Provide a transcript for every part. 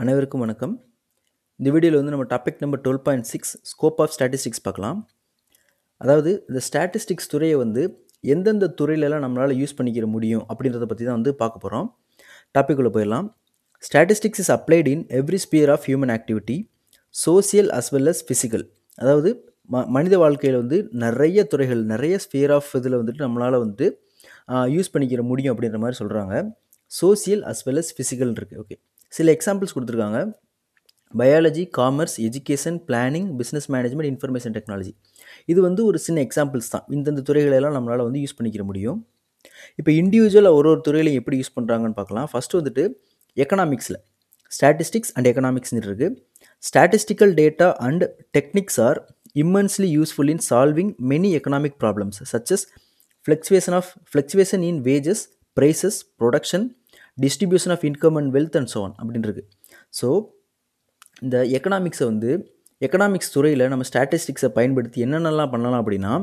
அனைவருக்கும் வணக்கம். இந்த வீடியோவில் வந்து நம்ம topic number 12.6 scope of statistics பார்க்கலாம். அதாவது இந்த ஸ்டாட்டிஸ்டிக்ஸ் துறையை வந்து எந்தெந்த துறையிலலாம் நம்மளால் யூஸ் பண்ணிக்கிற முடியும் அப்படின்றத பற்றி தான் வந்து பார்க்க போகிறோம். டாபிக் உள்ள போயிடலாம். Statistics is applied in every sphere of human activity, social as well as physical. அதாவது மனித வாழ்க்கையில் வந்து நிறைய துறைகள், நிறைய ஸ்பியர் ஆஃப் இதில் வந்துட்டு நம்மளால் வந்துட்டு யூஸ் பண்ணிக்கிற முடியும் அப்படின்ற மாதிரி சொல்கிறாங்க. Social as well as physical இருக்குது. ஓகே, சில எக்ஸாம்பிள்ஸ் கொடுத்துருக்காங்க. Biology, commerce, education, planning, business management, information technology. இது வந்து ஒரு சின்ன எக்ஸாம்பிள்ஸ் தான். இந்தந்த துறைகளெல்லாம் நம்மளால் வந்து யூஸ் பண்ணிக்கிற முடியும். இப்போ இண்டிவிஜுவலாக ஒரு துறையிலையும் எப்படி யூஸ் பண்ணுறாங்கன்னு பார்க்கலாம். ஃபஸ்ட்டு வந்துட்டு எக்கனாமிக்ஸில் ஸ்டாட்டிஸ்டிக்ஸ் அண்ட் எக்கனாமிக்ஸ்னு இருக்குது. Statistical data and techniques are immensely useful in solving many economic problems such as fluctuation in wages, prices, production, distribution of income and wealth and so on அப்படின்னு இருக்கு. So இந்த economics துறையில் நம்ம ஸ்டாட்டிஸ்டிக்ஸை பயன்படுத்தி என்னென்னலாம் பண்ணலாம் அப்படின்னா,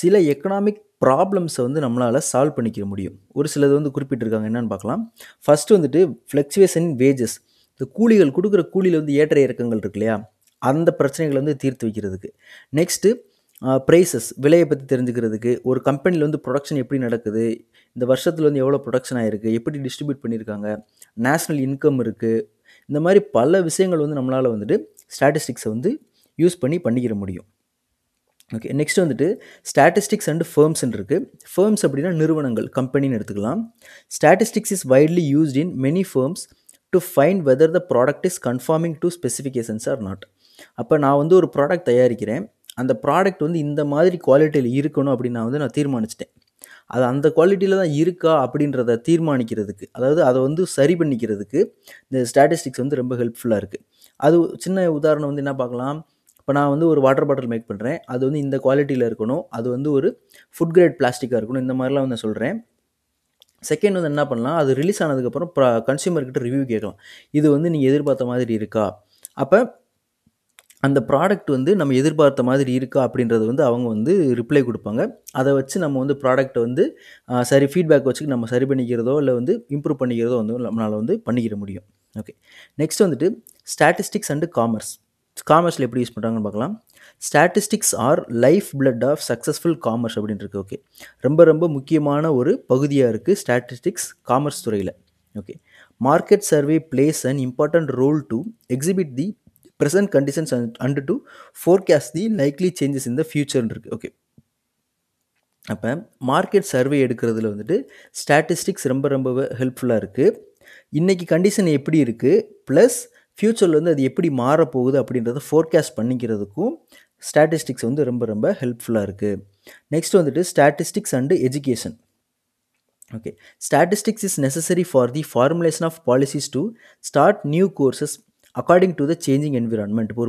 சில எக்கனாமிக் ப்ராப்ளம்ஸை வந்து நம்மளால் சால்வ் பண்ணிக்க முடியும். ஒரு சிலது வந்து குறிப்பிட்டிருக்காங்க, என்னென்னு பார்க்கலாம். ஃபஸ்ட்டு வந்துட்டு ஃப்ளக்சுவேஷன் இன் வேஜஸ், இந்த கூலிகள் கொடுக்குற கூலியில் வந்து ஏற்ற இறக்கங்கள் இருக்கு இல்லையா, அந்த பிரச்சனைகளை வந்து தீர்த்து வைக்கிறதுக்கு. நெக்ஸ்ட்டு ப்ரைஸஸ், விலையை பற்றி தெரிஞ்சுக்கிறதுக்கு. ஒரு கம்பெனியில் வந்து ப்ரொடக்ஷன் எப்படி நடக்குது, இந்த வருஷத்தில் வந்து எவ்வளோ ப்ரொடக்ஷன் ஆகிருக்கு, எப்படி டிஸ்ட்ரிபியூட் பண்ணியிருக்காங்க, நேஷ்னல் இன்கம் இருக்குது. இந்த மாதிரி பல விஷயங்கள் வந்து நம்மளால் வந்துட்டு ஸ்டாட்டிஸ்டிக்ஸை வந்து யூஸ் பண்ணிக்கிற முடியும். ஓகே, நெக்ஸ்ட் வந்துட்டு ஸ்டாட்டிஸ்டிக்ஸ் அண்ட் ஃபேர்ம்ஸ்ன்னு இருக்குது. ஃபேர்ம்ஸ் அப்படின்னா நிறுவனங்கள், கம்பெனின்னு எடுத்துக்கலாம். Statistics is widely used in many firms to find whether the product is conforming to specifications or not. அப்போ நான் வந்து ஒரு ப்ராடக்ட் தயாரிக்கிறேன், அந்த ப்ராடக்ட் வந்து இந்த மாதிரி குவாலிட்டியில் இருக்கணும் அப்படின்னு நான் தீர்மானிச்சிட்டேன். அது அந்த குவாலிட்டியில் தான் இருக்கா அப்படின்றத தீர்மானிக்கிறதுக்கு, அதாவது அதை வந்து சரி பண்ணிக்கிறதுக்கு இந்த ஸ்டாட்டிஸ்டிக்ஸ் வந்து ரொம்ப ஹெல்ப்ஃபுல்லாக இருக்குது. அது சின்ன உதாரணம் வந்து என்ன பார்க்கலாம். இப்போ நான் வந்து ஒரு வாட்டர் பாட்டில் மேக் பண்ணுறேன், அது வந்து இந்த குவாலிட்டியில் இருக்கணும், அது வந்து ஒரு ஃபுட் கிரேட் பிளாஸ்டிக்காக இருக்கணும், இந்த மாதிரிலாம் வந்து நான் சொல்கிறேன். செகண்ட் வந்து என்ன பண்ணலாம், அது ரிலீஸ் ஆனதுக்கப்புறம் கன்சியூமர்கிட்ட ரிவ்யூ கேட்கலாம். இது வந்து நீங்கள் எதிர்பார்த்த மாதிரி இருக்கா, அப்போ அந்த ப்ராடக்ட் வந்து நம்ம எதிர்பார்த்த மாதிரி இருக்கா அப்படின்றது வந்து அவங்க வந்து ரிப்ளை கொடுப்பாங்க. அதை வச்சு நம்ம வந்து ப்ராடக்ட்டை வந்து சரி ஃபீட்பேக் வச்சு நம்ம சரி பண்ணிக்கிறதோ இல்லை வந்து இம்ப்ரூவ் பண்ணிக்கிறதோ வந்து நம்மளால் வந்து பண்ணிக்கிற முடியும். ஓகே, நெக்ஸ்ட் வந்துட்டு ஸ்டாட்டிஸ்டிக்ஸ் அண்டு காமர்ஸில் எப்படி யூஸ் பண்ணுறாங்கன்னு பார்க்கலாம். Statistics are life blood of successful commerce அப்படின்னு இருக்குது. ஓகே, ரொம்ப ரொம்ப முக்கியமான ஒரு பகுதியாக இருக்குது ஸ்டாட்டிஸ்டிக்ஸ் காமர்ஸ் துறையில். Okay, market survey plays an important role to exhibit the present conditions and to forecast the likely changes in the future இருக்கு. ஓகே, அப்போ மார்க்கெட் சர்வே எடுக்கிறதுல வந்துட்டு ஸ்டாட்டிஸ்டிக்ஸ் ரொம்ப ரொம்ப ஹெல்ப்ஃபுல்லாக இருக்குது. இன்றைக்கி கண்டிஷன் எப்படி இருக்குது, ப்ளஸ் ஃப்யூச்சரில் வந்து அது எப்படி மாறப்போகுது அப்படின்றத ஃபோர்காஸ்ட் பண்ணிக்கிறதுக்கும் ஸ்டாட்டிஸ்டிக்ஸ் வந்து ரொம்ப ரொம்ப ஹெல்ப்ஃபுல்லாக இருக்குது. நெக்ஸ்ட் வந்துட்டு statistics and education. Okay, statistics is necessary for the formulation of policies to start new courses according to the changing environment. இப்போ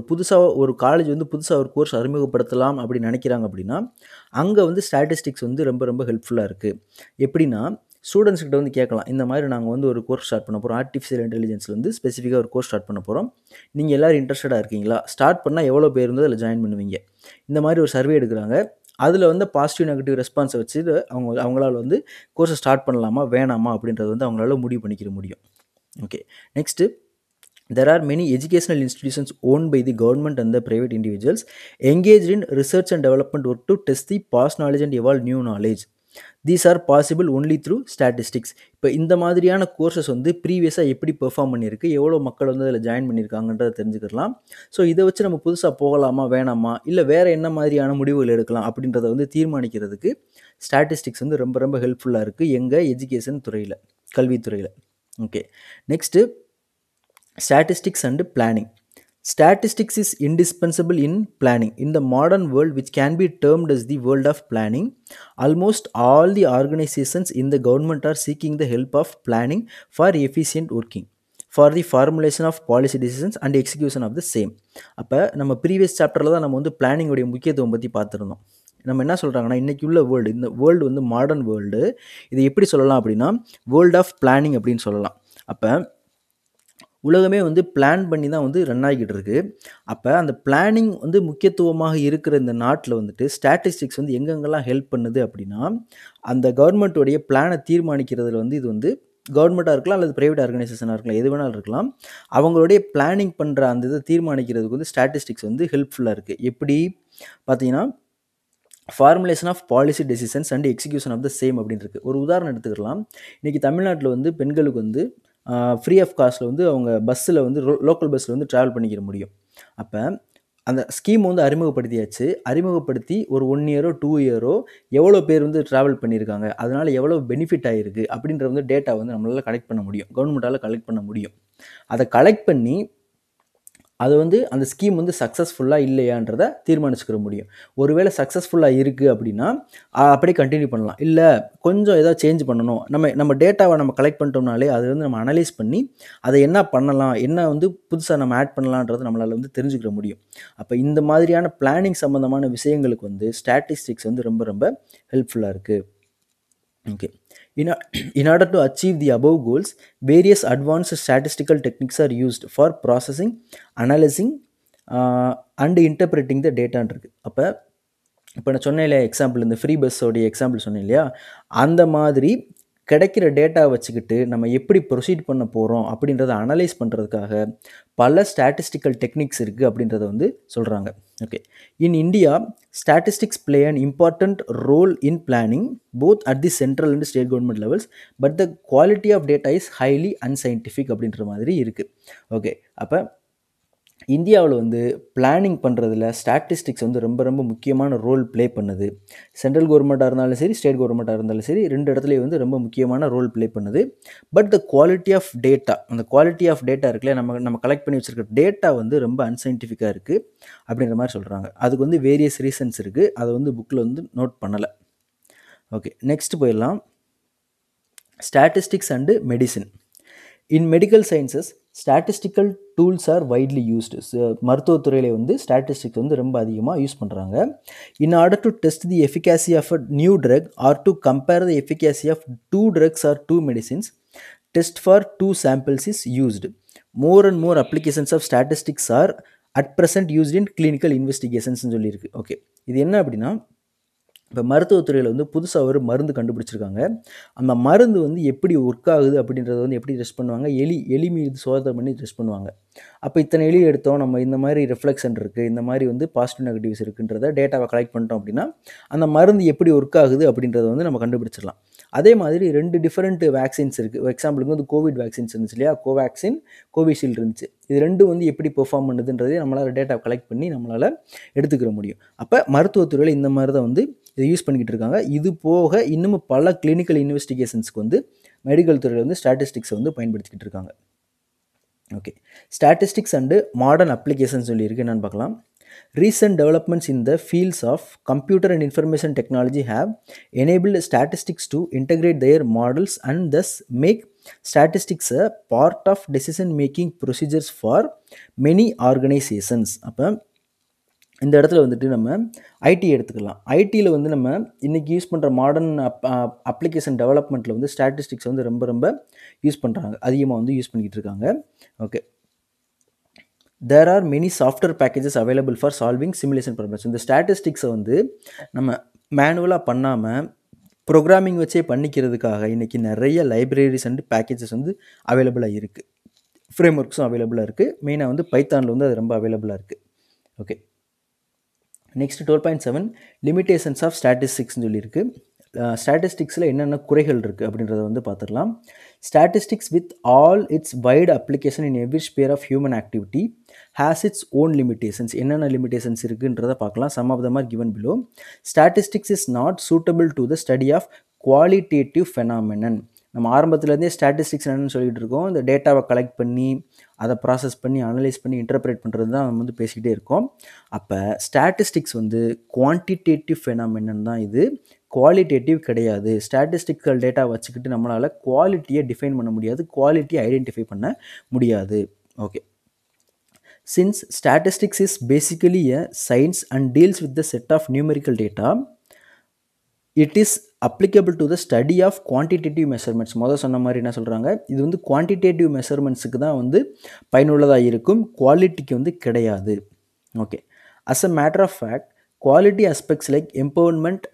ஒரு காலேஜ் வந்து புதுசாக ஒரு கோர்ஸ் அறிமுகப்படுத்தலாம் அப்படின்னு நினைக்கிறாங்க அப்படின்னா, அங்கே வந்து ஸ்டாட்டிஸ்டிக்ஸ் வந்து ரொம்ப ரொம்ப ஹெல்ப்ஃபுல்லாக இருக்குது. எப்படின்னா, ஸ்டூடெண்ட்ஸ்கிட்ட வந்து கேட்கலாம், இந்த மாதிரி நாங்கள் வந்து ஒரு கோர்ஸ் ஸ்டார்ட் பண்ண போகிறோம், ஆர்டிஃபிஷியல் இன்டெலிஜென்ஸில் வந்து ஸ்பெசிஃபிக்காக ஒரு கோர்ஸ் ஸ்டார்ட் பண்ண போகிறோம், நீங்கள் எல்லோரும் இன்ட்ரெஸ்டடாக இருக்கீங்களா, ஸ்டார்ட் பண்ணால் எவ்வளோ பேர் வந்து அதில் ஜாயின் பண்ணுவீங்க, இந்த மாதிரி ஒரு சர்வே எடுக்கிறாங்க. அதில் வந்து பாசிட்டிவ் நெகட்டிவ் ரெஸ்பான்ஸை வச்சு அவங்களால வந்து கோர்ஸை ஸ்டார்ட் பண்ணலாமா வேணாமா அப்படின்றது வந்து அவங்களால முடிவு பண்ணிக்கிற முடியும். Okay, next there are many educational institutions owned by the government and the private individuals engaged in research and development work to test the past knowledge and evolve new knowledge. These are possible only through statistics. இப்போ இந்த மாதிரியான courses வந்து ப்ரீவியஸாக எப்படி perform பண்ணியிருக்கு, எவ்வளோ மக்கள் வந்து அதில் ஜாயின் பண்ணியிருக்காங்கன்றதை தெரிஞ்சுக்கலாம். ஸோ இதை வச்சு நம்ம புதுசாக போகலாமா வேணாமா, இல்லை வேறு என்ன மாதிரியான முடிவுகள் எடுக்கலாம் அப்படின்றத வந்து தீர்மானிக்கிறதுக்கு ஸ்டாட்டிஸ்டிக்ஸ் வந்து ரொம்ப ரொம்ப ஹெல்ப்ஃபுல்லாக இருக்குது எங்கள் எஜுகேஷன் துறையில், கல்வித்துறையில். Okay, next statistics and planning. Statistics is indispensable in planning. In the modern world, which can be termed as the world of planning, almost all the organizations in the government are seeking the help of planning for efficient working, for the formulation of policy decisions and execution of the same. அப்போ நம்ம previous சாப்டரில் தான் நம்ம வந்து பிளானிங்குடைய முக்கியத்துவம் பற்றி பார்த்துருந்தோம். நம்ம என்ன சொல்கிறாங்கன்னா, இன்றைக்கி உள்ள வேர்ல்டு, இந்த வேர்ல்டு வந்து மாடர்ன் வேர்ல்டு, இதை எப்படி சொல்லலாம் அப்படின்னா வேர்ல்ட் ஆஃப் பிளானிங் அப்படின்னு சொல்லலாம். அப்போ உலகமே வந்து பிளான் பண்ணி தான் வந்து ரன் ஆகிக்கிட்டு இருக்குது. அப்போ அந்த பிளானிங் வந்து முக்கியத்துவமாக இருக்கிற இந்த நாட்டில் வந்துட்டு ஸ்டாட்டிஸ்டிக்ஸ் வந்து எங்கெங்கெல்லாம் ஹெல்ப் பண்ணுது அப்படின்னா, அந்த கவர்மெண்ட்டுடைய பிளானை தீர்மானிக்கிறதுல வந்து இது வந்து கவர்மெண்ட்டாக இருக்கலாம் அல்லது ப்ரைவேட் ஆர்கனைசேஷனாக இருக்கலாம், எது வேணாலும் இருக்கலாம். அவங்களுடைய பிளானிங் பண்ணுற அந்த இதை தீர்மானிக்கிறதுக்கு வந்து ஸ்டாட்டிஸ்டிக்ஸ் வந்து ஹெல்ப்ஃபுல்லாக இருக்குது. எப்படி பார்த்தீங்கன்னா, formulation of policy decisions and execution of the same அப்படின்னு இருக்குது. ஒரு உதாரணம் எடுத்துக்கலாம். இன்றைக்கி தமிழ்நாட்டில் வந்து பெண்களுக்கு வந்து ஃப்ரீ ஆஃப் காஸ்ட்டில் வந்து அவங்க பஸ்ஸில் வந்து லோக்கல் பஸ்ஸில் வந்து ட்ராவல் பண்ணிக்கிற முடியும். அப்போ அந்த ஸ்கீம் வந்து அறிமுகப்படுத்தியாச்சு. அறிமுகப்படுத்தி ஒரு 1 இயரோ 2 இயரோ எவ்வளோ பேர் வந்து ட்ராவல் பண்ணியிருக்காங்க, அதனால் எவ்வளோ பெனிஃபிட் ஆகிருக்கு அப்படின்ற வந்து டேட்டா வந்து நம்மளால் கலெக்ட் பண்ண முடியும், கவர்மெண்ட்டால் கலெக்ட் பண்ண முடியும். அதை கலெக்ட் பண்ணி அது வந்து அந்த ஸ்கீம் வந்து சக்ஸஸ்ஃபுல்லாக இல்லையான்றதை தீர்மானிச்சுக்கிற முடியும். ஒருவேளை சக்ஸஸ்ஃபுல்லாக இருக்குது அப்படின்னா அப்படியே கண்டினியூ பண்ணலாம். இல்லை கொஞ்சம் ஏதாவது சேஞ்ச் பண்ணணும், நம்ம டேட்டாவை நம்ம கலெக்ட் பண்ணிட்டோம்னாலே அது வந்து நம்ம அனலைஸ் பண்ணி அதை என்ன பண்ணலாம், என்ன வந்து புதுசாக நம்ம ஆட் பண்ணலான்றது நம்மளால் வந்து தெரிஞ்சுக்கிற முடியும். அப்போ இந்த மாதிரியான பிளானிங் சம்மந்தமான விஷயங்களுக்கு வந்து ஸ்டாட்டிஸ்டிக்ஸ் வந்து ரொம்ப ரொம்ப ஹெல்ப்ஃபுல்லாக இருக்குது. Okay. In order to achieve the above goals, various advanced statistical techniques are used for processing, analyzing, and interpreting the data. இப்போ நான் சொன்னேன் இல்லையா எக்ஸாம்பிள், இந்த ஃப்ரீ பஸ்ஸோடைய எக்ஸாம்பிள் சொன்னேன் இல்லையா, அந்த மாதிரி கிடைக்கிற டேட்டா வச்சுக்கிட்டு நம்ம எப்படி ப்ரொசீட் பண்ண போகிறோம் அப்படின்றத அனலைஸ் பண்ணுறதுக்காக பல ஸ்டாட்டிஸ்டிக்கல் டெக்னிக்ஸ் இருக்குது அப்படின்றத வந்து சொல்கிறாங்க. Okay, in India statistics play an important role in planning both at the central and state government levels, but the quality of data is highly unscientific அப்படின்ற மாதிரி இருக்குது. ஓகே, அப்போ இந்தியாவில் வந்து பிளானிங் பண்ணுறதுல ஸ்டாட்டிஸ்டிக்ஸ் வந்து ரொம்ப ரொம்ப முக்கியமான ரோல் ப்ளே பண்ணுது. சென்ட்ரல் கவர்மெண்ட்டாக இருந்தாலும் சரி, ஸ்டேட் கவர்மெண்ட்டாக இருந்தாலும் சரி, ரெண்டு இடத்துலையும் வந்து ரொம்ப முக்கியமான ரோல் ப்ளே பண்ணுது. But the quality of data, அந்த குவாலிட்டி ஆஃப் டேட்டா இருக்குல்ல, நம்ம கலெக்ட் பண்ணி வச்சுருக்க டேட்டா வந்து ரொம்ப அன்சைன்டிஃபிக்காக இருக்குது அப்படின்ற மாதிரி சொல்கிறாங்க. அதுக்கு வந்து வேரியஸ் ரீசன்ஸ் இருக்குது, அதை வந்து புக்கில் வந்து நோட் பண்ணலை. ஓகே, நெக்ஸ்ட் போயிடலாம். Statistics and medicine. In medical sciences statistical tools are widely used. மருத்துவத்துறையில் வந்து ஸ்டாட்டிஸ்டிக்ஸ் வந்து ரொம்ப அதிகமாக யூஸ் பண்ணுறாங்க. In order to test the efficacy of a new drug or to compare the efficacy of 2 drugs or 2 medicines, test for 2 samples is used. More and more applications of statistics are at present used in clinical இன்வெஸ்டிகேஷன்ஸ்னு சொல்லியிருக்கு. Okay, இது என்ன அப்படின்னா, இப்போ மருத்துவத்துறையில் வந்து புதுசாக ஒரு மருந்து கண்டுபிடிச்சிருக்காங்க. அந்த மருந்து வந்து எப்படி ஒர்க் ஆகுது அப்படின்றத வந்து எப்படி டெஸ்ட் பண்ணுவாங்க, எலி மீது சோதனை பண்ணி டெஸ்ட் பண்ணுவாங்க. அப்போ இத்தனை எலி எடுத்தோம், நம்ம இந்த மாதிரி ரிஃப்ளெக்ஷன் இருக்குது, இந்த மாதிரி வந்து பாசிட்டிவ் நெகட்டிவ்ஸ் இருக்குன்றத டேட்டாவை கலெக்ட் பண்ணிட்டோம் அப்படின்னா அந்த மருந்து எப்படி ஒர்க் ஆகுது அப்படின்றத வந்து நம்ம கண்டுபிடிச்சிடலாம். அதே மாதிரி 2 டிஃப்ரெண்ட் வேக்சின்ஸ் இருக்குது. எக்ஸாம்பிளுக்கு வந்து கோவிட் வேக்சின்ஸ் இருந்துச்சு இல்லையா, கோவேக்சின், கோவிஷீல்டு இருந்துச்சு. இது ரெண்டும் வந்து எப்படி பெர்ஃபார்ம் பண்ணுதுன்றதே நம்மளால் டேட்டா கலெக்ட் பண்ணி நம்மளால் எடுத்துக்கிற முடியும். அப்போ மருத்துவத்துறையில் இந்த மாதிரி தான் வந்து இதை யூஸ் பண்ணிக்கிட்டு இருக்காங்க. இது போக இன்னும் பல கிளினிக்கல் இன்வெஸ்டிகேஷன்ஸ்க்கு வந்து மெடிக்கல் துறையில் வந்து ஸ்டாட்டிஸ்டிக்ஸை வந்து பயன்படுத்திக்கிட்டு இருக்காங்க. Okay, statistics and modern applications சொல்லியிருக்கு, என்னென்னு பார்க்கலாம். Recent developments in the fields of computer and information technology have enabled statistics to integrate their models and thus make statistics a part of decision making procedures for many organizations. அப்போ இந்த இடத்துல வந்துட்டு நம்ம ID எடுத்துக்கலாம். ஐடியில் வந்து நம்ம இன்றைக்கி யூஸ் பண்ணுற மாடர்ன் அப்ளிகேஷன் டெவலப்மெண்ட்டில் வந்து ஸ்டாட்டிஸ்டிக்ஸ் வந்து ரொம்ப ரொம்ப யூஸ் பண்ணுறாங்க, அதிகமாக வந்து யூஸ் பண்ணிக்கிட்டு இருக்காங்க. Okay, there are many software packages available for solving simulation problems. இந்த ஸ்டாட்டிஸ்டிக்ஸை வந்து நம்ம மேனுவலாக பண்ணாமல் ப்ரோக்ராமிங் வச்சே பண்ணிக்கிறதுக்காக இன்றைக்கி நிறைய லைப்ரரிஸ் அண்ட் பேக்கேஜஸ் வந்து அவைலபிளாக இருக்குது. ஃப்ரேம் ஒர்க்ஸும் அவைலபிளாக இருக்குது. மெயினாக வந்து பைத்தானில் வந்து அது ரொம்ப அவைலபிளாக இருக்குது. ஓகே, நெக்ஸ்ட் 12.7 லிமிட்டேஷன்ஸ் ஆஃப் ஸ்டாட்டிஸ்டிக்ஸ்னு சொல்லியிருக்கு. ஸ்டாட்டிஸ்டிக்ஸில் என்னென்ன குறைகள் இருக்குது அப்படின்றத வந்து பார்த்துடலாம். Statistics with all its wide application in every sphere of human activity has its own limitations. என்னென்ன லிமிட்டேஷன்ஸ் இருக்குன்றதை பார்க்கலாம். Some of them are given below. Statistics is not suitable to the study of qualitative phenomenon. நம்ம ஆரம்பத்துலேருந்தே statistics என்னென்னு சொல்லிகிட்டு இருக்கோம். இந்த டேட்டாவை கலெக்ட் பண்ணி அதை ப்ராசஸ் பண்ணி அனலைஸ் பண்ணி இன்டர்பிரேட் பண்ணுறது தான் நம்ம வந்து பேசிக்கிட்டே இருக்கோம். அப்போ ஸ்டாட்டிஸ்டிக்ஸ் வந்து குவான்டிடேட்டிவ் ஃபெனாமினன் தான், இது குவாலிட்டேட்டிவ் கிடையாது. ஸ்டாட்டிஸ்டிக்கல் டேட்டா வச்சுக்கிட்டு நம்மளால் குவாலிட்டியை டிஃபைன் பண்ண முடியாது, குவாலிட்டியை ஐடென்டிஃபை பண்ண முடியாது. Okay, since statistics is basically a science and deals with the set of numerical data, it is applicable to the study of quantitative measurements. முதல் சொன்ன மாதிரி என்ன சொல்கிறாங்க, இது வந்து குவான்டிடேட்டிவ் மெஷர்மெண்ட்ஸுக்கு தான் வந்து பயனுள்ளதாக இருக்கும், குவாலிட்டிக்கு வந்து கிடையாது. Okay, as a matter of fact quality aspects like empowerment,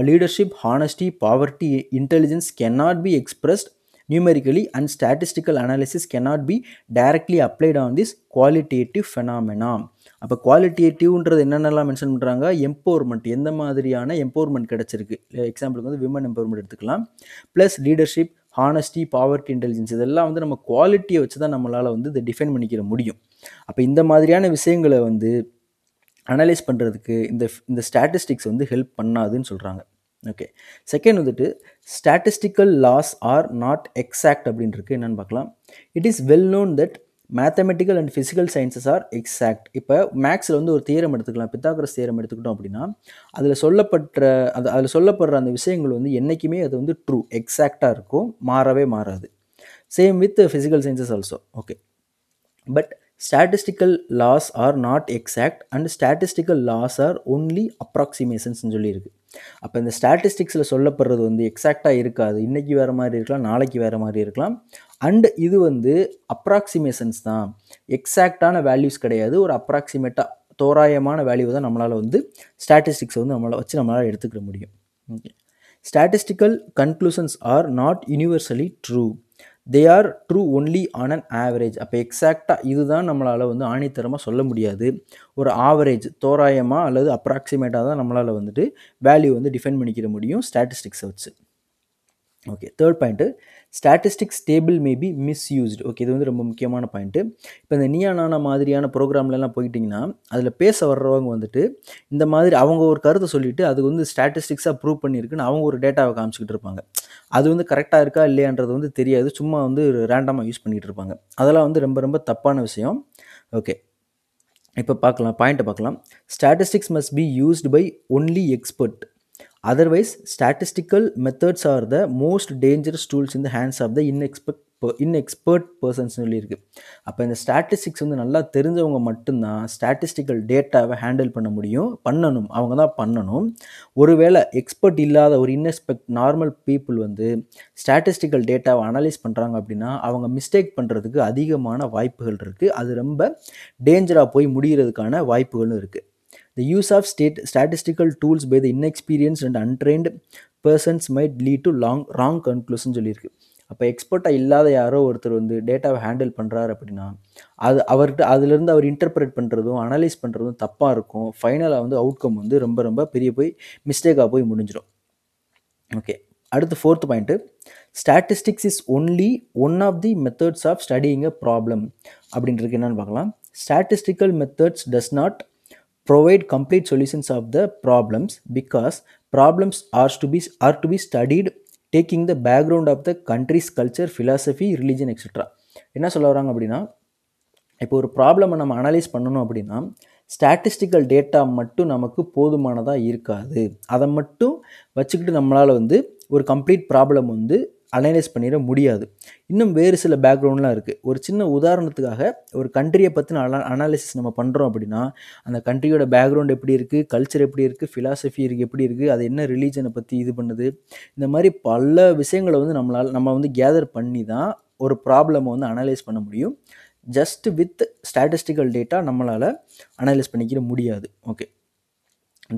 leadership, honesty, poverty, intelligence cannot be expressed numerically and statistical analysis cannot be directly applied on this qualitative phenomena. அப்போ குவாலிட்டேட்டிவ்ன்றது என்னென்னலாம் மென்ஷன் பண்ணுறாங்க, எம்பவர்மெண்ட், எந்த மாதிரியான empowerment கிடச்சிருக்கு, எக்ஸாம்பிளுக்கு வந்து women empowerment எடுத்துக்கலாம், plus leadership, honesty, poverty, intelligence, இதெல்லாம் வந்து நம்ம குவாலிட்டியை வச்சு தான் நம்மளால் வந்து இதை டிஃபைன் பண்ணிக்கிற முடியும். அப்போ இந்த மாதிரியான விஷயங்களை வந்து அனலைஸ் பண்ணுறதுக்கு இந்த ஸ்டாட்டிஸ்டிக்ஸ் வந்து ஹெல்ப் பண்ணாதுன்னு சொல்கிறாங்க. ஓகே, செகண்ட் வந்துட்டு statistical laws are not exact அப்படின்னு இருக்கு. என்னென்னு பார்க்கலாம். It is well known that mathematical and physical sciences are exact. இப்போ மேக்ஸில் வந்து ஒரு தியரம் எடுத்துக்கலாம், பித்தாகரஸ் தியரம் எடுத்துக்கிட்டோம் அப்படின்னா அதில் சொல்லப்படுற அந்த விஷயங்கள் வந்து என்றைக்குமே அது வந்து ட்ரூ, எக்ஸாக்டாக இருக்கும், மாறவே மாறாது. Same with physical sciences also. Okay, but statistical laws are not exact and statistical laws are only approximations சொல்லியிருக்கு. அப்போ இந்த ஸ்டாட்டிஸ்டிக்ஸில் சொல்லப்படுறது வந்து எக்ஸாக்டாக இருக்காது, இன்றைக்கி வேறு மாதிரி இருக்கலாம், நாளைக்கு வேறு மாதிரி இருக்கலாம். அண்ட் இது வந்து அப்ராக்சிமேஷன்ஸ் தான், எக்ஸாக்டான வேல்யூஸ் கிடையாது, ஒரு அப்ராக்சிமேட்டாக தோராயமான வேல்யூ தான் நம்மளால் வந்து ஸ்டாட்டிஸ்டிக்ஸை வந்து நம்மளால் எடுத்துக்கிற முடியும். Okay, statistical conclusions are not universally true, they are true only on an average. அப்போ எக்ஸாக்டாக இதுதான் நம்மளால் வந்து ஆணித்தரமாக சொல்ல முடியாது, ஒரு ஆவரேஜ், தோராயமாக அல்லது அப்ராக்சிமேட்டாக தான் நம்மளால் வந்துட்டு வேல்யூ வந்து டிஃபைன் பண்ணிக்கிற முடியும் ஸ்டாட்டிஸ்டிக்ஸை வச்சு. Okay, third point, statistics table may be misused. Okay, இது வந்து ரொம்ப முக்கியமான பாயிண்ட்டு. இப்போ இந்த நீயா நானா மாதிரியான ப்ரோக்ராம்லலாம் போயிட்டிங்கன்னா அதில் பேச வர்றவங்க வந்துட்டு இந்த மாதிரி அவங்க ஒரு கருத்தை சொல்லிவிட்டு அது வந்து ஸ்டாட்டிஸ்டிக்ஸாக ப்ரூவ் பண்ணியிருக்குன்னு அவங்க ஒரு டேட்டாவை காமிச்சிக்கிட்டு இருப்பாங்க. அது வந்து கரெக்டாக இருக்கா இல்லையான்றது வந்து தெரியாது, சும்மா வந்து ரேண்டமாக யூஸ் பண்ணிகிட்டு இருப்பாங்க. அதெல்லாம் வந்து ரொம்ப ரொம்ப தப்பான விஷயம். ஓகே, இப்போ பார்க்கலாம், பாயிண்ட்டை பார்க்கலாம். Statistics must be used by only expert, otherwise statistical methods are the most dangerous tools in the hands of the inexpert persons சொல்லியிருக்கு. அப்போ இந்த ஸ்டாட்டிஸ்டிக்ஸ் வந்து நல்லா தெரிஞ்சவங்க மட்டும்தான் ஸ்டாட்டிஸ்டிக்கல் டேட்டாவை ஹேண்டில் பண்ணணும், அவங்க தான் பண்ணணும். ஒருவேளை எக்ஸ்பர்ட் இல்லாத ஒரு நார்மல் பீப்புள் வந்து ஸ்டாட்டிஸ்டிக்கல் டேட்டாவை அனலைஸ் பண்ணுறாங்க அப்படின்னா அவங்க மிஸ்டேக் பண்ணுறதுக்கு அதிகமான வாய்ப்புகள் இருக்குது, அது ரொம்ப டேஞ்சராக போய் முடிகிறதுக்கான வாய்ப்புகளும் இருக்குது. The use of statistical tools by the inexperienced and untrained persons might lead to wrong conclusions சொல்லியிருக்கு. அப்போ எக்ஸ்பர்ட்டாக இல்லாத யாரோ ஒருத்தர் வந்து டேட்டாவை ஹேண்டில் பண்ணுறாரு அப்படின்னா அவர்கிட்ட அதுலேருந்து அவர் இன்டர்பிரேட் பண்ணுறதும் அனலைஸ் பண்ணுறதும் தப்பாக இருக்கும். ஃபைனலாக வந்து அவுட்கம் வந்து ரொம்ப ரொம்ப பெரிய போய் மிஸ்டேக்காக போய் முடிஞ்சிடும். ஓகே, அடுத்து fourth point, statistics is only one of the methods of studying a problem அப்படின்றது என்னென்னு பார்க்கலாம். Statistical methods does not provide complete solutions of the problems because problems are to be studied taking the background of the country's culture, philosophy, religion, etc. என்ன சொல்ல வராங்க அப்படின்னா, இப்போ ஒரு ப்ராப்ளமை நம்ம அனலைஸ் பண்ணணும் அப்படின்னா ஸ்டாட்டிஸ்டிக்கல் டேட்டா மட்டும் நமக்கு போதுமானதாக இருக்காது, அதை மட்டும் வச்சுக்கிட்டு நம்மளால் வந்து ஒரு கம்ப்ளீட் ப்ராப்ளம் வந்து அனலைஸ் பண்ணிட முடியாது. இன்னும் வேறு சில பேக்ரவுண்ட்லாம் இருக்குது. ஒரு சின்ன உதாரணத்துக்காக ஒரு கண்ட்ரியை பற்றின அனாலிசிஸ் நம்ம பண்ணுறோம் அப்படின்னா அந்த கண்ட்ரியோட பேக்ரவுண்ட் எப்படி இருக்குது, கல்ச்சர் எப்படி இருக்குது, ஃபிலாசபி எப்படி இருக்குது, அது என்ன ரிலீஜனை பற்றி இது பண்ணுது, இந்த மாதிரி பல விஷயங்களை வந்து நம்ம வந்து கேதர் பண்ணி தான் ஒரு ப்ராப்ளமை வந்து அனலைஸ் பண்ண முடியும். ஜஸ்ட் வித் ஸ்டாட்டிஸ்டிக்கல் டேட்டா நம்மளால் அனலைஸ் பண்ணிக்கிற முடியாது. Okay,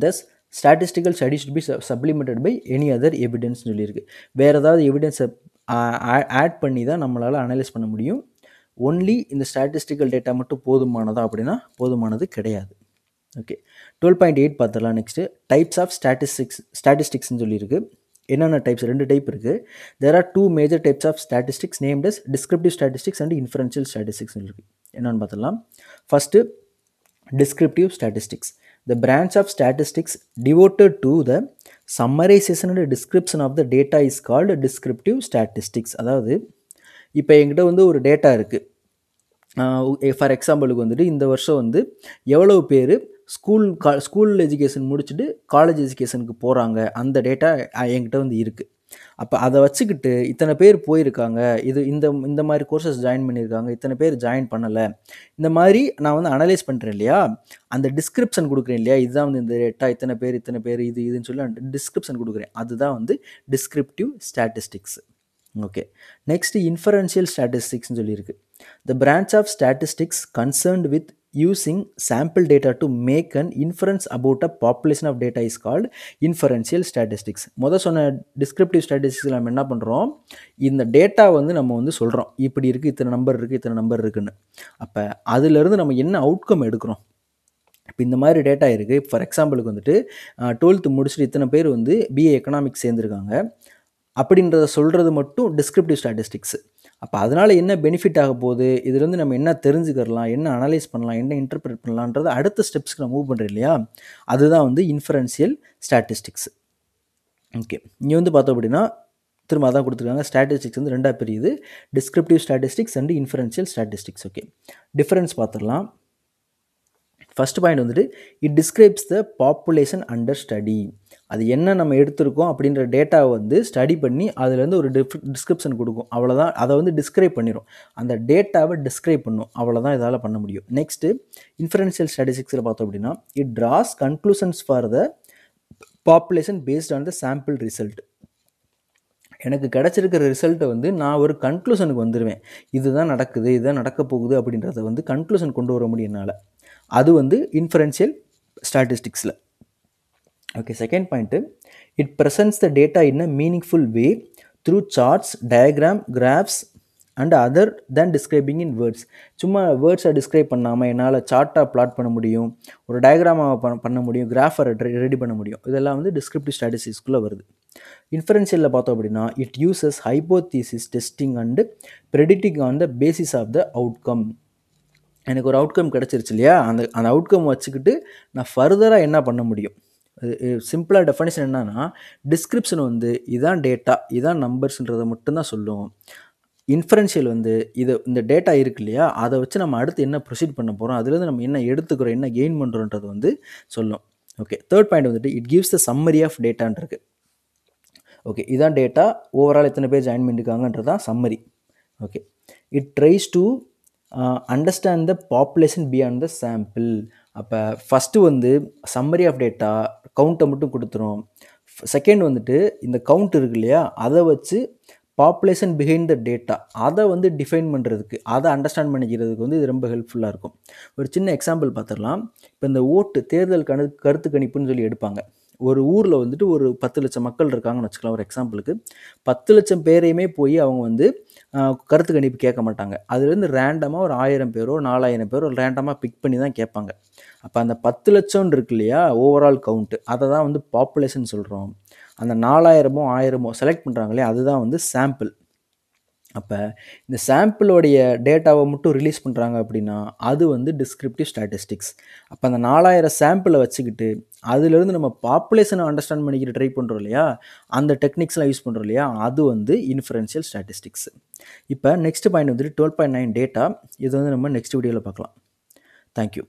thus statistical study should be supplemented by any other evidence சொல்லியிருக்கு. வேறு ஏதாவது எவிடன்ஸை ஆட் பண்ணி தான் நம்மளால் அனலைஸ் பண்ண முடியும். ஒன்லி இந்த ஸ்டாட்டிஸ்டிக்கல் டேட்டா மட்டும் போதுமானதா அப்படின்னா போதுமானது கிடையாது. ஓகே, 12.8 பார்த்துடலாம். நெக்ஸ்ட்டு டைப்ஸ் ஆஃப் ஸ்டாட்டிஸ்டிக்ஸ்னு சொல்லியிருக்கு. என்னென்ன டைப்ஸ், 2 டைப் இருக்குது. There are 2 major types of statistics named as descriptive statistics and inferential statistics இருக்குது. என்னென்னு பார்த்துடலாம். First descriptive statistics, the branch of statistics devoted to the summarization and description of the data is called descriptive statistics. அதாவது இப்போ என்கிட்ட வந்து ஒரு data இருக்குது. For எக்ஸாம்பிளுக்கு வந்துட்டு இந்த வருஷம் வந்து எவ்வளவு பேர் ஸ்கூல் எஜுகேஷன் முடிச்சுட்டு காலேஜ் எஜுகேஷனுக்கு போகிறாங்க, அந்த டேட்டா என்கிட்ட வந்து இருக்குது. அப்போ அதை வச்சுக்கிட்டு இத்தனை பேர் போயிருக்காங்க, இந்த மாதிரி கோர்சஸ் ஜாயின் பண்ணியிருக்காங்க, இத்தனை பேர் ஜாயின் பண்ணலை, இந்த மாதிரி நான் வந்து அனலைஸ் பண்ணுறேன் இல்லையா, அந்த டிஸ்கிரிப்ஷன் கொடுக்குறேன் இல்லையா, இதுதான் வந்து இந்த டேட்டா இத்தனை பேர் இதுன்னு சொல்லி டிஸ்கிரிப்ஷன் கொடுக்குறேன், அதுதான் வந்து descriptive statistics. Okay, next inferential ஸ்டாட்டிஸ்டிக்ஸ்னு சொல்லியிருக்கு. The branch of statistics concerned with using sample data to make an inference about a population of data is called inferential statistics. சொன்ன descriptive statistics நம்ம என்ன பண்ணுறோம், இந்த டேட்டா வந்து நம்ம வந்து சொல்கிறோம் இப்படி இருக்குது, இத்தனை நம்பர் இருக்குது, இத்தனை நம்பர் இருக்குன்னு. அப்போ அதிலிருந்து நம்ம என்ன அவுட்கம் எடுக்கிறோம். இப்போ இந்த மாதிரி டேட்டா இருக்குது. ஃபார் எக்ஸாம்பிளுக்கு வந்துட்டு 12th முடிச்சுட்டு இத்தனை பேர் வந்து பிஏ எக்கனாமிக்ஸ் சேர்ந்துருக்காங்க அப்படின்றத சொல்கிறது மட்டும் டிஸ்கிரிப்டிவ் ஸ்டாட்டிஸ்டிக்ஸ். அப்போ அதனால் என்ன பெனிஃபிட் ஆக போகுது, இதுலேருந்து நம்ம என்ன தெரிஞ்சுக்கலாம், என்ன அனலைஸ் பண்ணலாம், என்ன இன்டர்பிரேட் பண்ணலான்றது அடுத்த ஸ்டெப்ஸ்க்கு நம்ம மூவ் பண்ணுறோம் இல்லையா, அதுதான் வந்து இன்ஃபரன்ஷியல் ஸ்டாட்டிஸ்டிக்ஸ். ஓகே, இங்கே வந்து பார்த்தோம் அப்படின்னா திரும்ப அதான் கொடுத்துருக்காங்க. ஸ்டாட்டிஸ்டிக்ஸ் வந்து ரெண்டாக பிரியுது, descriptive statistics and inferential statistics. Okay, difference பார்த்துடலாம். ஃபர்ஸ்ட் பாயிண்ட் வந்துட்டு it describes the population under study. அது என்ன நம்ம எடுத்திருக்கோம் அப்படின்ற டேட்டாவை வந்து ஸ்டடி பண்ணி அதுலேருந்து ஒரு டிஸ்கிரிப்ஷன் கொடுக்கும், அவ்வளோதான். அதை வந்து டிஸ்கிரைப் பண்ணிடும், அந்த டேட்டாவை டிஸ்கிரைப் பண்ணும், அவ்வளோதான் இதால் பண்ண முடியும். நெக்ஸ்ட்டு இன்ஃபரன்ஷியல் ஸ்டாட்டிஸ்டிக்ஸில் பார்த்தோம் அப்படின்னா it Dras conclusions for the population based on the sample result. எனக்கு கிடச்சிருக்கிற ரிசல்ட்டை வந்து நான் ஒரு கன்க்ளூஷனுக்கு வந்துடுவேன், இதுதான் நடக்குது, இதுதான் நடக்க போகுது அப்படின்றத வந்து கன்க்ளூஷன் கொண்டு வர முடியும் என்னால். அது வந்து இன்ஃபரன்ஷியல் ஸ்டாட்டிஸ்டிக்ஸில். Okay, second point it presents the data in a meaningful way through charts, diagram, graphs and other than describing in words. சும்மா வேர்ட்ஸை டிஸ்கிரைப் பண்ணாமல் என்னால் சார்ட்டாக பிளாட் பண்ண முடியும், ஒரு டயக்ராமாக பண்ண முடியும், கிராஃபை ரெடி பண்ண முடியும். இதெல்லாம் வந்து டிஸ்கிரிப்டிவ் ஸ்டாட்டிஸ்டிக்ஸ்குள்ளே வருது. இன்ஃபரன்ஷியலில் பார்த்தோம் அப்படின்னா it uses hypothesis testing and predicting on the basis of the outcome. எனக்கு ஒரு அவுட்கம் கிடச்சிருச்சு இல்லையா, அந்த அவுட்கம் வச்சுக்கிட்டு நான் ஃபர்தராக என்ன பண்ண முடியும். சிம்பிளாக டெஃபனிஷன் என்னன்னா, டிஸ்கிரிப்ஷன் வந்து இதான் டேட்டா, இதான் நம்பர்ஸ்ன்றதை மட்டும்தான் சொல்லும். இன்ஃபரன்ஷியல் வந்து இந்த டேட்டா இருக்கு இல்லையா, அதை வச்சு நம்ம அடுத்து என்ன ப்ரொசீட் பண்ண போகிறோம், அதுலேருந்து நம்ம என்ன எடுத்துக்கிறோம், என்ன கெயின் பண்ணுறோன்றது வந்து சொல்லும். ஓகே, தேர்ட் பாயிண்ட் வந்துட்டு it gives the summary of டேட்டான் இருக்கு. ஓகே, இதான் டேட்டா, ஓவரால் எத்தனை பேர் ஜாயின் பண்ணியிருக்காங்கன்றதான் summary. Okay, it tries to understand the population beyond the sample. அப்போ ஃபஸ்ட்டு வந்து சம்மரி ஆஃப் டேட்டா கவுண்ட்டை மட்டும் கொடுத்துரும். செகண்ட் வந்துட்டு இந்த கவுண்ட் இருக்கு இல்லையா, அதை வச்சு பாப்புலேஷன் பிஹைண்ட் த டேட்டா அதை வந்து டிஃபைன் பண்ணுறதுக்கு, அதை அண்டர்ஸ்டாண்ட் பண்ணிக்கிறதுக்கு வந்து இது ரொம்ப ஹெல்ப்ஃபுல்லாக இருக்கும். ஒரு சின்ன எக்ஸாம்பிள் பார்த்துடலாம். இப்போ இந்த தேர்தல் கருத்து கணிப்புன்னு சொல்லி எடுப்பாங்க. ஒரு ஊரில் வந்துட்டு ஒரு 10 லட்சம் மக்கள் இருக்காங்கன்னு வச்சுக்கலாம் ஒரு எக்ஸாம்பிளுக்கு. 10 லட்சம் பேரையுமே போய் அவங்க வந்து கருத்து கணிப்பு கேட்க மாட்டாங்க. அதுலேருந்து ரேண்டமாக ஒரு 1000 பேரோ 4000 பேரோ ரேண்டமாக பிக் பண்ணி தான் கேட்பாங்க. அப்போ அந்த 10 லட்சம் இருக்கு இல்லையா, ஓவரால் கவுண்ட்டு, அதை தான் வந்து பாப்புலேஷன் சொல்கிறோம். அந்த 4000மோ 1000மோ செலக்ட் பண்ணுறாங்களே, அதுதான் வந்து சாம்பிள். அப்போ இந்த சாம்பிளோடைய டேட்டாவை மட்டும் ரிலீஸ் பண்ணுறாங்க அப்படின்னா அது வந்து டிஸ்கிரிப்டிவ் ஸ்டாட்டிஸ்டிக்ஸ். அப்போ அந்த 4000 சாம்பிளை வச்சுக்கிட்டு அதுலேருந்து நம்ம பாப்புலேஷனை அண்டர்ஸ்டாண்ட் பண்ணிக்கிட்டு ட்ரை பண்ணுறோம் இல்லையா, அந்த டெக்னிக்ஸ்லாம் யூஸ் பண்ணுறோம் இல்லையா, அது வந்து இன்ஃபரன்ஷியல் ஸ்டாட்டிஸ்டிக்ஸ். இப்போ நெக்ஸ்ட் பாயிண்ட் வந்துட்டு 12.9 டேட்டா. இது வந்து நம்ம நெக்ஸ்ட் வீடியோவில் பார்க்கலாம். தேங்க்யூ.